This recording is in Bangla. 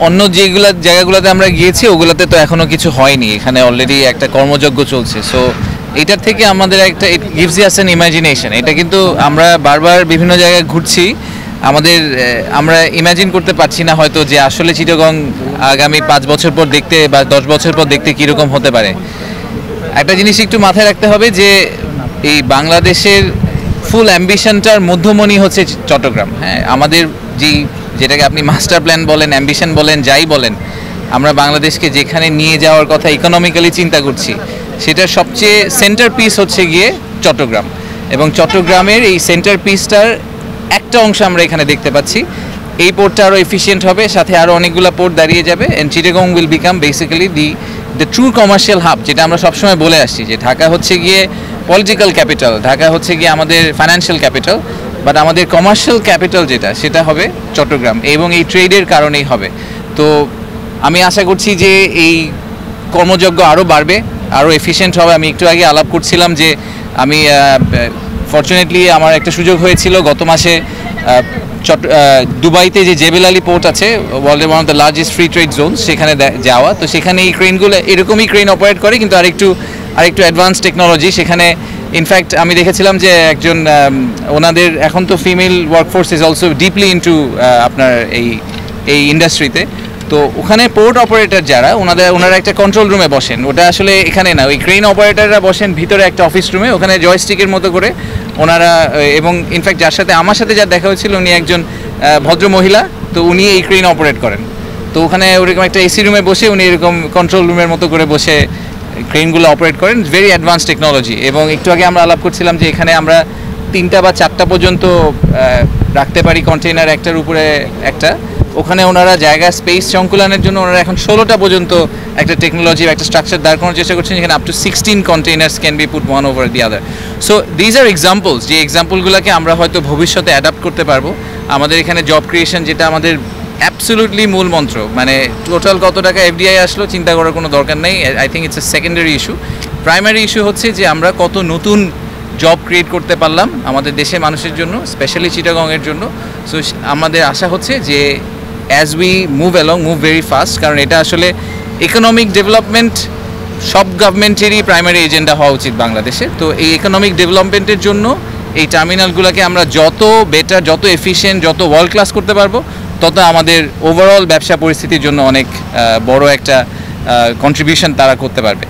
অন্য যেগুলো জায়গাগুলোতে আমরা গিয়েছি ওগুলোতে তো এখনো কিছু হয়নি, এখানে অলরেডি একটা কর্মযজ্ঞ চলছে। সো এটার থেকে আমাদের একটা it gives us an imagination. এটা কিন্তু আমরা বারবার বিভিন্ন জায়গায় ঘুরছি, আমরা ইমাজিন করতে পারছি না হয়তো যে আসলে চিটাগং আগামী 5 বছর পর দেখতে বা 10 বছর পর দেখতে কীরকম হতে পারে। একটা জিনিস একটু মাথায় রাখতে হবে যে এই বাংলাদেশের ফুল অ্যাম্বিশনটার মধ্যমণি হচ্ছে চট্টগ্রাম। হ্যাঁ, আমাদের যেটাকে আপনি মাস্টার প্ল্যান বলেন, অ্যাম্বিশন বলেন, যাই বলেন, আমরা বাংলাদেশকে যেখানে নিয়ে যাওয়ার কথা ইকোনমিক্যালি চিন্তা করছি সেটার সবচেয়ে সেন্টার পিস হচ্ছে গিয়ে চট্টগ্রাম। এবং চট্টগ্রামের এই সেন্টার পিসটার একটা অংশ আমরা এখানে দেখতে পাচ্ছি। এই পোর্টটা আরও এফিশিয়েন্ট হবে, সাথে আরও অনেকগুলো পোর্ট দাঁড়িয়ে যাবে, and Chittagong will become basically the true commercial hub, যেটা আমরা সবসময় বলে আসছি যে ঢাকা হচ্ছে গিয়ে পলিটিক্যাল ক্যাপিটাল, ঢাকা হচ্ছে গিয়ে আমাদের ফাইন্যান্সিয়াল ক্যাপিটাল, বাট আমাদের কমার্শিয়াল ক্যাপিটাল সেটা হবে চট্টগ্রাম, এবং এই ট্রেডের কারণেই হবে। তো আমি আশা করছি যে এই কর্মযজ্ঞ আরও বাড়বে, আরও এফিশিয়েন্ট হবে। আমি একটু আগে আলাপ করছিলাম যে আমি ফরচুনেটলি আমার একটা সুযোগ হয়েছিল গত মাসে দুবাইতে যে জেবেল আলী পোর্ট আছে, ওয়ার্ল্ডের one of the largest free trade zone, সেখানে যাওয়া। তো সেখানে এই ক্রেনগুলো এরকমই ক্রেন অপারেট করে, কিন্তু আরেকটু অ্যাডভান্স টেকনোলজি সেখানে। ইনফ্যাক্ট আমি দেখেছিলাম যে একজন ওনাদের এখন তো female workforce is also deeply into আপনার এই ইন্ডাস্ট্রিতে। তো ওখানে পোর্ট অপারেটর যারা ওনারা একটা কন্ট্রোল রুমে বসেন, ওটা আসলে এখানে না, ওই ক্রেন অপারেটররা বসেন ভিতরে একটা অফিস রুমে, ওখানে জয়স্টিকের মতো করে ওনারা। এবং ইনফ্যাক্ট আমার সাথে যা দেখা হয়েছিল উনি একজন ভদ্র মহিলা, তো উনি এই ক্রেন অপারেট করেন। তো ওখানে ওরকম একটা এসি রুমে বসে উনি এরকম কন্ট্রোল রুমের মতো করে বসে ক্রেনগুলো অপারেট করেন। Very advance technology. এবং একটু আগে আমরা আলাপ করছিলাম যে এখানে আমরা 3টা বা 4টা পর্যন্ত রাখতে পারি কন্টেইনার একটার উপরে একটা। ওখানে ওনারা জায়গা স্পেস সংকুলানের জন্য ওনারা এখন 16টা পর্যন্ত একটা টেকনোলজি, একটা স্ট্রাকচার দাঁড় করানোর চেষ্টা করছেন, যেখানে up to 16 containers can be put one over the other. So these are examples, যে এক্সাম্পলগুলোকে আমরা হয়তো ভবিষ্যতে অ্যাডাপ্ট করতে পারবো। আমাদের এখানে জব ক্রিয়েশন, যেটা আমাদের অ্যাবসলিউটলি মূল মন্ত্র, মানে টোটাল কত টাকা এফডিআই আসলো চিন্তা করার কোনো দরকার নেই। I think it's a secondary issue. Primary issue হচ্ছে যে আমরা কত নতুন জব ক্রিয়েট করতে পারলাম আমাদের দেশের মানুষের জন্য, স্পেশালি চিটাগংয়ের জন্য। সো আমাদের আশা হচ্ছে যে as we move very fast, কারণ এটা আসলে ইকোনমিক ডেভেলপমেন্ট সব গভর্নমেন্টেরই প্রাইমারি এজেন্ডা হওয়া উচিত বাংলাদেশে। তো এই ইকোনমিক ডেভেলপমেন্টের জন্য এই টার্মিনালগুলোকে আমরা যত বেটার, যত এফিশিয়েন্ট, যত ওয়ার্ল্ড ক্লাস করতে পারবো, তত আমাদের ওভারঅল ব্যবসা পরিস্থিতির জন্য অনেক বড় একটা কন্ট্রিবিউশন তারা করতে পারবে।